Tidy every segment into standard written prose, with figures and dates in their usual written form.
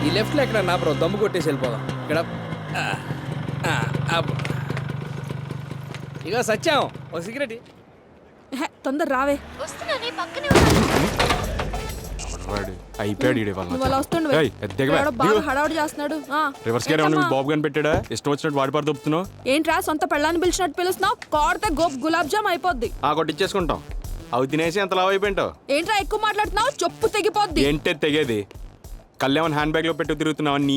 ఈ లెఫ్ట్లో ఎక్కడ నా బ్రో దమ్ము కొట్టేసి వెళ్ళిపోదాం ఇక్కడ ఇక సత్యం ఒక సిగరెట్ తొందర రావే. హడావుడి చేస్తున్నాడు. బాబు గాని పెట్టాడా ఇష్టం వచ్చినట్టు వాడి పారు దొప్పుతున్నావు ఏంట్రా సొంత పెళ్ళాన్ని పిలిచినట్టు పిలుస్తున్నావు? కోడితే గులాబ్ జామ్ అయిపోద్ది. కొట్టించేసుకుంటాం. అవి తినేసి ఎంత లావు అయిపోయింటావు. ఏంట్రా ఎక్కువ మాట్లాడుతున్నావు? చెప్పు తెగిపోద్ది. ఏంటే తెగేది? కళ్యాణ్ హ్యాండ్ బ్యాగ్ లో పెట్టి తిరుగుతున్నావు అన్ని.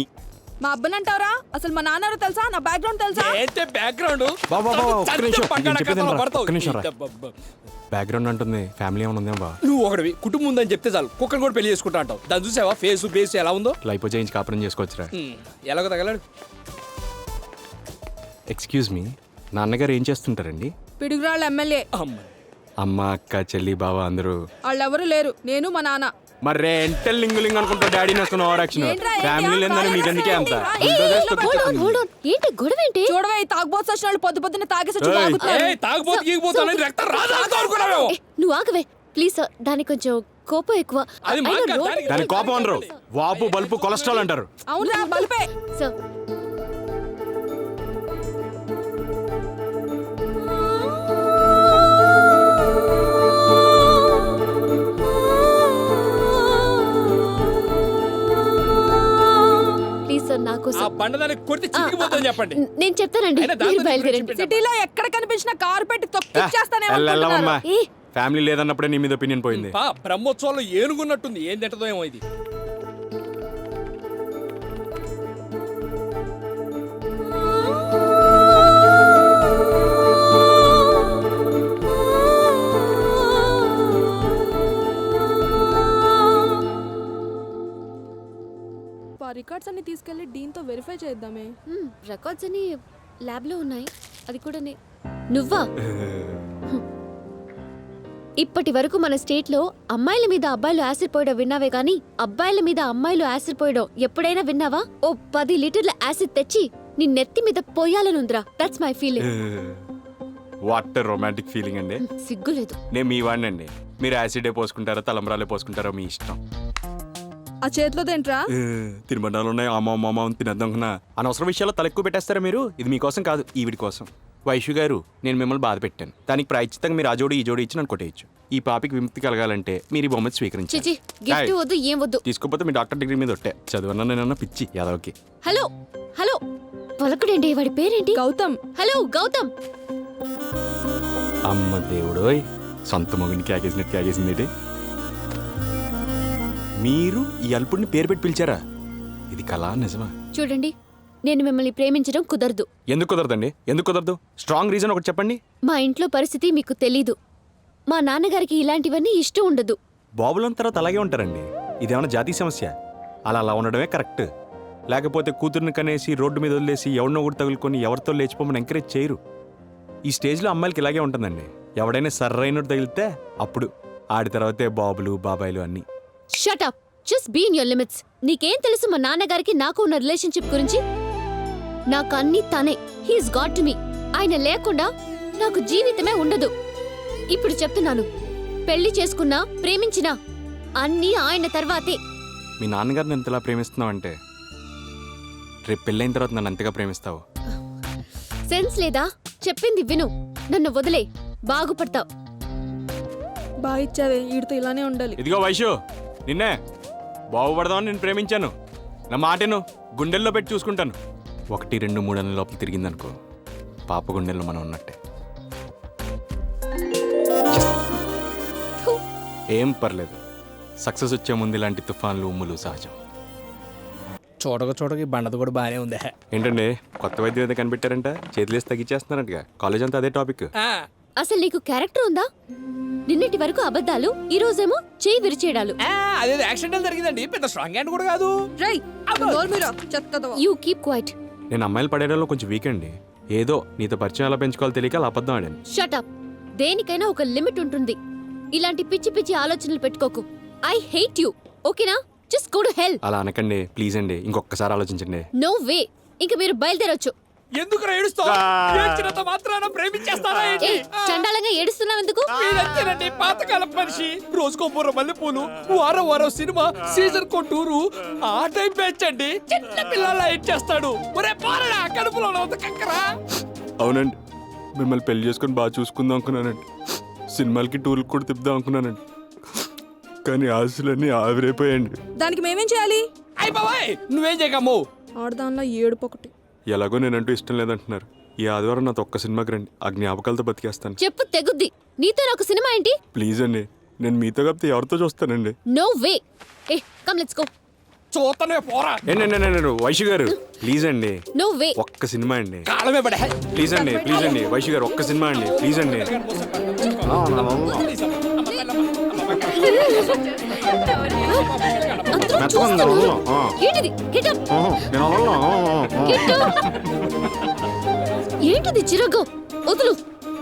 మా అబ్బని అంటావరా? అసలు మా నాన్న తెలుసా? నా బ్యాక్గ్రౌండ్ తెలుసా? బ్యాక్గ్రౌండ్ అంటుంది ఫ్యామిలీ ఏమైనా ఉందేమో. నువ్వు ఒకటి కుటుంబం ఉందని చెప్తే చాలు కుక్కను కూడా పెళ్లి చేసుకుంటా అంటావు. దాన్ని చూసావా ఫేస్ బేస్ ఎలా ఉందో? లైఫ్ చేయించి కాపురం చేసుకోవచ్చురా. ఎలాగో తగలాడు. ఎక్స్క్యూజ్ మీ, నాన్నగారు ఏం చేస్తుంటారండి? పిడుగురాళ్ళ ఎమ్మెల్యే. అమ్మ అక్క చెల్లి బావ అందరూ? వాళ్ళెవరు లేరు, నేను మా నాన్న. మరి ఎంటల్ లింగులింగ్ అనుకుంటా డాడీ వస్తున్న ఓవరాక్షన్. ఫ్యామిలీ లేదని మీకు ఎందుకే అంత? ఏంటి గొడవ ఏంటి? చూడవే తాగబోతు వచ్చిన పొద్దు పొద్దున్న తాగేసి నువ్వు ఆగవే ప్లీజ్. దానికి కొంచెం కోపం ఎక్కువ. దాని కోపం అనరు, వాపు బల్పు కొలెస్ట్రాల్ అంటారు. అవునా బల్పే. సార్ చెప్పండి. నేను చెప్తానండి. సిటీలో ఎక్కడ కనిపించిన కారు పెట్టి తొక్కిచ్చేస్తానే. ఫ్యామిలీ లేదన్నప్పుడే నీ మీద ఒపీనియన్ పోయింది. బ్రహ్మోత్సవాల్లో ఏనుగున్నట్టుంది. ఏం తింటదో ఏమో ఇది. రికార్డ్స్ అన్ని తీసుకెళ్లి డీన్ తో వెరిఫై చేద్దామే. రికార్డ్స్ అన్ని ల్యాబ్ లో ఉన్నాయి. అది కూడా నువ్వా? ఇప్పటి వరకు మన స్టేట్ లో అమ్మాయిల మీద అబ్బాయిలు యాసిడ్ పోయడం విన్నావే గానీ అబ్బాయిల మీద అమ్మాయిలు యాసిడ్ పోయడం ఎప్పుడైనా విన్నావా? ఓ 10 లీటర్ల యాసిడ్ తెచ్చి నీ నెత్తి మీద పోయాలనుందిరా. That's my feeling. What romantic feeling అండి. సిగ్గులేదు. నేను మీ వాడినండి. మీరు యాసిడే పోసుకుంటారో తలంబ్రాలే పోసుకుంటారో మీ ఇష్టం. ఆ చేతిలో తింట్రా. తినబండాలు ఉన్నాయి. అమ్మ తినద్దనుకున్నా అనవసర విషయాల్లో తల ఎక్కువ పెట్టేస్తారా మీరు? ఇది మీకోసం కాదు, ఈవిడి కోసం. వైషు గారు, నేను మిమ్మల్ని బాధ పెట్టాను. దానికి ప్రాయశ్చిత్తంగా మీరు ఆ జోడి ఈ జోడి ఇచ్చి నన్ను కొట్టేయచ్చు. ఈ పాపికి విముక్తి కలగాలంటే మీరు ఈ బొమ్మను స్వీకరించాలి. తీసుకోకపోతే మీ డాక్టర్ డిగ్రీ మీద ఒట్టే. చదువన్నా నేనన్నా పిచ్చి యాదవ్కి. Hello hello పలకడండి. వాడి పేరేంటి? గౌతమ్. హలో గౌతమ్. అమ్మ దేవుడోయ్, సొంత మొగుడిని క్యాగేసినట్టు క్యాగేసింది. మీరు ఈ అల్పుడిని పేరు పెట్టి పిలిచారా? ఇది కళా నిజమా? చూడండి, నేను మిమ్మల్ని ప్రేమించడం కుదరదు. ఎందుకు కుదరదండి? ఎందుకు కుదరదు? స్ట్రాంగ్ రీజన్ ఒకటి చెప్పండి. మా ఇంట్లో పరిస్థితి మీకు తెలీదు. మా నాన్నగారికి ఇలాంటివన్నీ ఇష్టం ఉండదు. బాబులం తర్వాత అలాగే ఉంటారండి. ఇదేమన్నా జాతీయ సమస్య? అలా ఉండడమే కరెక్ట్. లేకపోతే కూతుర్ని కనేసి రోడ్డు మీద వదిలేసి ఎవరినో ఒకటి తగులుకొని ఎవరితో లేచిపోమని ఎంకరేజ్ చేయరు. ఈ స్టేజ్లో అమ్మాయిలకి ఇలాగే ఉంటుందండి. ఎవడైనా సర్రైనట్టు తగిలితే అప్పుడు ఆడి తర్వాతే బాబులు బాబాయిలు అన్నీ. Shut up. Just be in your limits. నీకేం తెలుసు మా నాన్నగారికి నాకు ఉన్న రిలేషన్షిప్ గురించి? నాకు అన్నీ తనే. He's got to me. ఆయన లేకుండా నాకు జీవితమే ఉండదు. ఇప్పుడు చెప్తున్నాను, పెళ్లి చేసుకున్నా ప్రేమించినా అన్నీ ఆయన తర్వాతే. మీ నాన్నగారిని ఎంతలా ప్రేమిస్తున్నావు అంటే రేపు పెళ్ళైన తర్వాత నన్ను అంతగా ప్రేమిస్తావు. సెన్స్ లేదా? చెప్పింది విను. నన్ను వదిలే, బాగుపడతావు. బాగా ఇచ్చావే, వీడితో ఇలానే ఉండాలి. ఇదిగో వైషు, నిన్నే బాగుపడదామని నేను ప్రేమించాను. నా మాటను గుండెల్లో పెట్టి చూసుకుంటాను. 1, 2, 3 అన్న లోపల తిరిగిందనుకో, పాప గుండెల్లో మనం ఉన్నట్టే. ఏం పర్లేదు, సక్సెస్ వచ్చే ముందు ఇలాంటి తుఫాన్లు ఉమ్ములు సహజం. చూడక బండది కూడా బాగానే ఉంది. ఏంటండి కొత్త వైద్యం ఏదో కనిపెట్టారంట? చేతులేసి తగ్గించేస్తున్నారంటగా. కాలేజ్ అంతా అదే టాపిక్. అసలు నీకు క్యారెక్టర్ ఉందా? నిన్నటి వరకు అబద్ధాలు, ఈ రోజేమో చేయి విరిచేయడాలు. అదే యాక్సిడెంట్ జరిగిందండి, పెద్ద స్ట్రాంగ్ హ్యాండ్ కూడా కాదు. You keep quiet. నేను అమ్మాయిలు పడేయడంలో కొంచెం వీక్ అండి. ఏదో నీతో పరిచయం ఎలా పెంచుకోవాలో తెలియక అలా అబద్ధం ఆడాను. Shut up. దేనికైనా ఒక లిమిట్ ఉంటుంది. ఇలాంటి పిచ్చి పిచ్చి ఆలోచనలు పెట్టుకోకు. I hate you. ఓకేనా? Just go to hell. అలా అనకండి ప్లీజ్ అండి. ఇంకొకసారి ఆలోచించండి. No way. ఇంక మీరు బయలుదేరొచ్చు. ఎందుకు ఏడుస్తావు? ఏడ్చినంత మాత్రాన ప్రేమించేస్తారా ఏంటి? ఏ చండాలంగా ఏడుస్తున్నావు ఎందుకు? మీరంతేనండి పాతకాలం మనిషి. రోజుకో బుర్ర మల్లెపూలు, వారం వారం సినిమా, సీజన్ కో టూరు, ఆ టైం పెంచండి. చిన్న పిల్లల చేస్తాడు. ఒరే పారడా కడుపులో ఉంది కక్కరా. అవునండి, మిమ్మల్ని పెళ్లి చేసుకొని బాగా చూసుకుందాం అనుకున్నానండి. సినిమాలకి టూర్కి కూడా తిప్పుదాం అనుకున్నానండి. కానీ ఆశలన్నీ ఆవిరైపోయాయండి. దానికి మేమేం చేయాలి? అయ్య బాబాయ్ నువ్వేం చేయగమ్ము. ఆడదానిలో ఏడుపు ఒకటి. ఎలాగో నేనంటూ ఇష్టం లేదంటున్నారు. ఈ ఆదివారం నాతో ఒక్క సినిమాకి రండి, ఆ జ్ఞాపకాలతో బతికేస్తాను. చెప్పు తెగుద్ది. నీతో నాకు సినిమా ఏంటి? ప్లీజ్ అండి, నేను మీతో కాకపోతే ఎవరితో చూస్తానండి. No way. ఏ కమ్ లెట్స్ గో. చూతనే పోరా. వైషు గారు ప్లీజ్ అండి, నో వే. ఒక్క సినిమా అండి. కాలమే పడే. ప్లీజ్ అండి, ప్లీజ్ అండి, వైషు గారు ఒక్క సినిమా అండి, ప్లీజ్ అండి. అందరూ చూస్తున్నారు. ఏంటిది? Get up. Get up. ఏంటిది చిరగ? వదులు.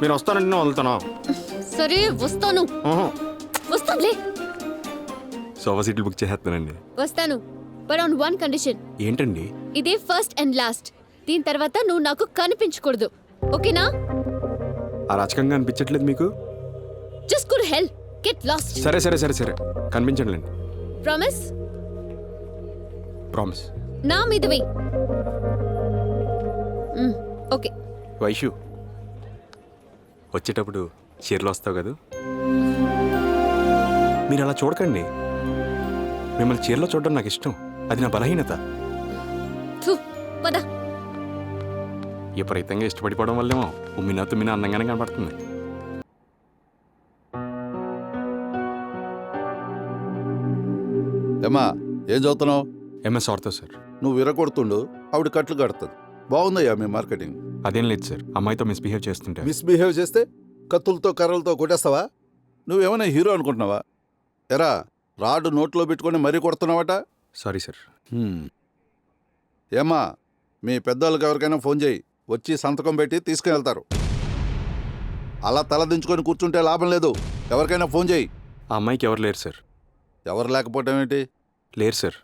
మీరు వస్తానండి, నేను వదులుతాను. సరే వస్తాను. వస్తానులే. సోఫా సీట్లు బుక్ చేసేస్తానండి. వస్తాను. But on one condition. ఏంటండి? ఇదే ఫస్ట్ అండ్ లాస్ట్. దీని తర్వాత నువ్వు నాకు కనిపించకూడదు. ఓకేనా? ఆ రచకంగా అనిపించట్లేదు మీకు? Just go to hell. Get lost. సరే సరే సరే సరే కనిపించండి. ప్రామిస్? ప్రామిస్. నా మీద వెయ్. ఓకే. వైషు వచ్చేటప్పుడు చీరలు వస్తావు కదా? మీరు అలా చూడకండి. మిమ్మల్ని చీరలో చూడడం నాకు ఇష్టం. అది నా బలహీనత. థు, పద. విపరీతంగా ఇష్టపడిపోవడం వల్లేమో ఉమ్మినా తుమ్మినా అందంగానే కనపడుతుంది. ఏమ్మా ఏం చదువుతున్నావు? MS ortho sir. నువ్వు విరగొడుతుండు, ఆవిడ కట్లు కడుతుంది. బాగుందయ్యా మీ మార్కెటింగ్. అదేం లేదు సార్, అమ్మాయితో మిస్బిహేవ్ చేస్తుంటే. మిస్బిహేవ్ చేస్తే కత్తులతో కర్రలతో కొట్టేస్తావా? నువ్వేమైనా హీరో అనుకుంటున్నావా? ఎరా రాడ్ నోట్లో పెట్టుకొని మరీ కొడుతున్నావట. Sorry sir. ఏమ్మా మీ పెద్దవాళ్ళకి ఎవరికైనా ఫోన్ చేయి, వచ్చి సంతకం పెట్టి తీసుకుని వెళ్తారు. అలా తలదించుకొని కూర్చుంటే లాభం లేదు. ఎవరికైనా ఫోన్ చేయి. ఆ అమ్మాయికి ఎవరు లేరు సార్. ఎవరు లేకపోవటం ఏంటి? లేరు సార్.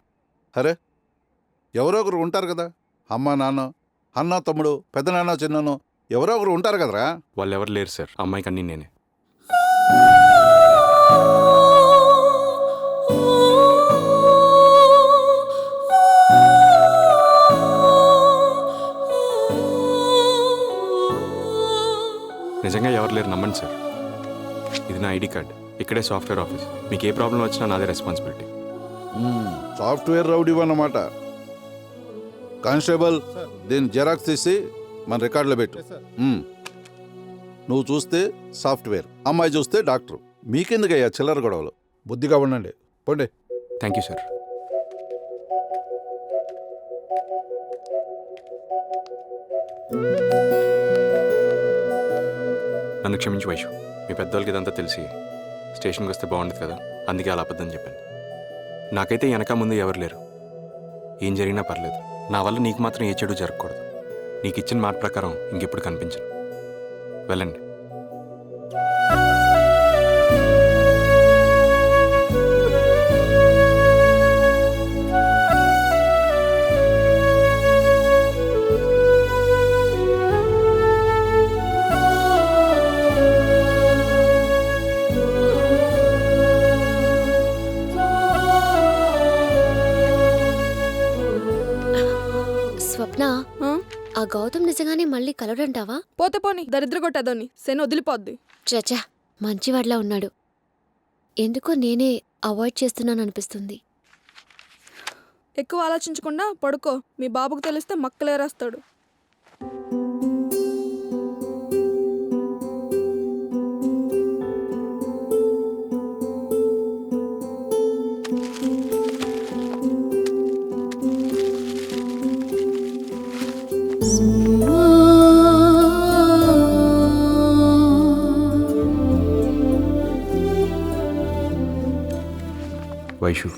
అరే ఎవరో ఒకరు ఉంటారు కదా. అమ్మ నాన్న, అన్న తమ్ముడు, పెద్దనాన్న చిన్నను ఎవరో ఒకరు ఉంటారు కదరా. వాళ్ళు ఎవరు లేరు సార్. అమ్మాయికి అన్నీ నేనే. నిజంగా ఎవరు లేరు, నమ్మండి సార్. ఇది నా ఐడి కార్డ్. ఇక్కడే సాఫ్ట్వేర్ ఆఫీస్. మీకు ఏ ప్రాబ్లం వచ్చినా నాదే రెస్పాన్సిబిలిటీ. సాఫ్ట్వేర్ రౌడీ అన్నమాట. కానిస్టేబుల్ దీన్ని జెరాక్స్ తీసి మన రికార్డులో పెట్టు. నువ్వు చూస్తే సాఫ్ట్వేర్, అమ్మాయి చూస్తే డాక్టర్. మీకెందుకయ్యా చిల్లర గొడవలు? బుద్ధిగా ఉండండి, పోండి. Thank you sir. నన్ను క్షమించు వైషు. మీ పెద్దవాళ్ళకి ఇదంతా తెలిసి స్టేషన్కి వస్తే బాగుండదు కదా, అందుకే అలా అబద్ధం చెప్పాను. నాకైతే వెనక ముందు ఎవరు లేరు. ఏం జరిగినా పర్లేదు. నా వల్ల నీకు మాత్రం ఏ చెడు జరగకూడదు. నీకు ఇచ్చిన మాట ప్రకారం ఇంకెప్పుడు కనిపించను. వెళ్ళండి. స్వప్న, ఆ? ఆ గౌతమ్ నిజంగానే మళ్ళీ కలవడంటావా? పోతే పోని, దరిద్ర కొట్టేదాన్ని శని వదిలిపోద్ది. చచా, మంచివాడ్లా ఉన్నాడు. ఎందుకో నేనే అవాయిడ్ చేస్తున్నాననిపిస్తుంది. ఎక్కువ ఆలోచించకుండా పడుకో. మీ బాబుకు తెలిస్తే మక్కలేరేస్తాడు. వైషు,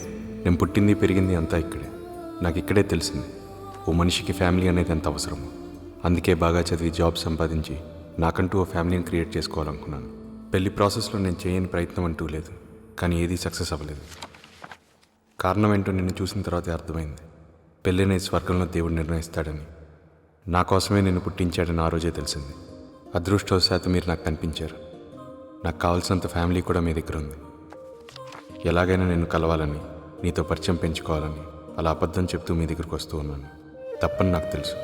నేను పుట్టింది పెరిగింది అంతా ఇక్కడే. నాకు ఇక్కడే తెలిసింది ఓ మనిషికి ఫ్యామిలీ అనేది ఎంత అవసరమో. అందుకే బాగా చదివి జాబ్ సంపాదించి నాకంటూ ఓ ఫ్యామిలీని క్రియేట్ చేసుకోవాలనుకున్నాను. పెళ్లి ప్రాసెస్లో నేను చేయని ప్రయత్నం అంటూ లేదు, కానీ ఏదీ సక్సెస్ అవ్వలేదు. కారణం ఏంటో నిన్ను చూసిన తర్వాతే అర్థమైంది. పెళ్ళి అనేది స్వర్గంలో దేవుడు నిర్ణయిస్తాడని. నా కోసమే నేను పుట్టించాడని ఆ రోజే తెలిసింది. అదృష్టవశాత్తు మీరు నాకు కనిపించారు. నాకు కావాల్సినంత ఫ్యామిలీ కూడా మీ దగ్గర ఉంది. ఎలాగైనా నేను కలవాలని, నీతో పరిచయం పెంచుకోవాలని అలా అబద్ధం చెప్తూ మీ దగ్గరికి వస్తూ ఉన్నాను. తప్పని నాకు తెలుసు,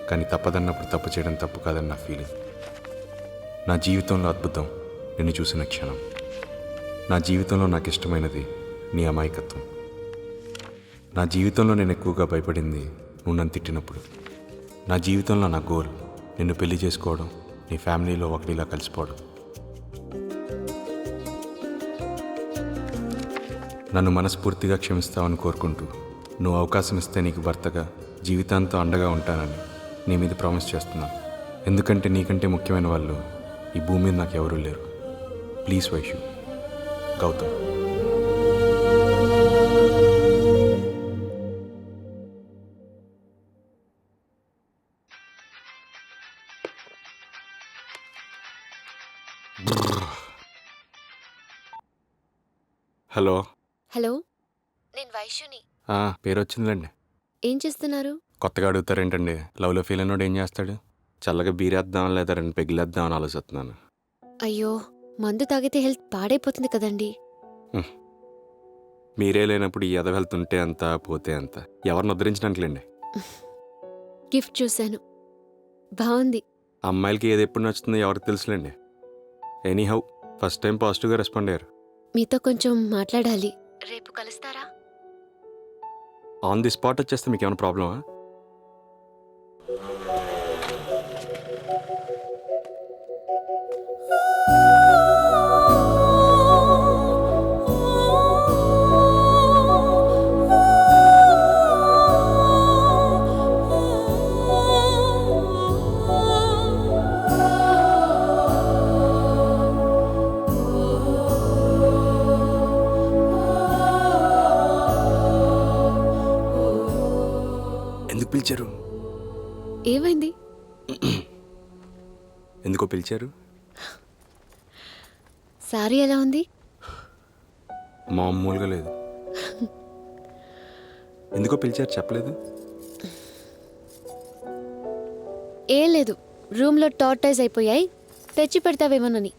కానీ తప్పదన్నప్పుడు తప్పు చేయడం తప్పు కాదని నా ఫీలింగ్. నా జీవితంలో అద్భుతం నిన్ను చూసిన క్షణం. నా జీవితంలో నాకు ఇష్టమైనది నీ అమాయకత్వం. నా జీవితంలో నేను ఎక్కువగా భయపడింది నువ్వు నన్ను తిట్టినప్పుడు. నా జీవితంలో నా గోల్ నిన్ను పెళ్లి చేసుకోవడం, నీ ఫ్యామిలీలో ఒకరిలా కలిసిపోవడం. నన్ను మనస్ఫూర్తిగా క్షమిస్తావని కోరుకుంటూ, నువ్వు అవకాశం ఇస్తే నీకు భర్తగా జీవితాంతం అండగా ఉంటానని నీ మీద ప్రామిస్ చేస్తున్నాను. ఎందుకంటే నీకంటే ముఖ్యమైన వాళ్ళు ఈ భూమి మీద నాకు ఎవరూ లేరు. Please Vaishu. Gautam. Hello. Hello, నేను వైష్యుని. పేరు వచ్చిందిలేండి. ఏం చేస్తున్నారు? కొత్తగా అడుగుతారేంటండి? లవ్లో ఫీల్ అయినోడు ఏం చేస్తాడు? చల్లగా బీరేద్దాం లేదా రెండు పెగిలేద్దాం అని ఆలోచిస్తున్నాను. అయ్యో, మందు తాగితే హెల్త్ పాడైపోతుంది కదండి. మీరే లేనప్పుడు ఈ ఎద వెళ్తుంటే అంత పోతే అంత ఎవరిని ఉద్ధరించడానికిలేండి. గిఫ్ట్ చూశాను, బాగుంది. అమ్మాయిలకి ఏది ఎప్పుడు నచ్చుతుందో ఎవరికి తెలుసులేండి. ఎనీహౌ, ఫస్ట్ టైం పాజిటివ్గా రెస్పాండ్ అయ్యారు. మీతో కొంచెం మాట్లాడాలి. రేపు కలుస్తారా? ఆన్ ది స్పాట్ వచ్చేస్తే మీకు ఏమైనా ప్రాబ్లమా? ఎందుకు పిలిచారు? ఏమైంది? ఎందుకో పిలిచారు? సారీ ఎలా ఉంది? మామూలుగా లేదు. ఎందుకో పిలిచారు చెప్పలేదు? ఏం లేదు, రూమ్లో టార్టైజ్ అయిపోయాయి, తెచ్చి పెడతావేమోనని.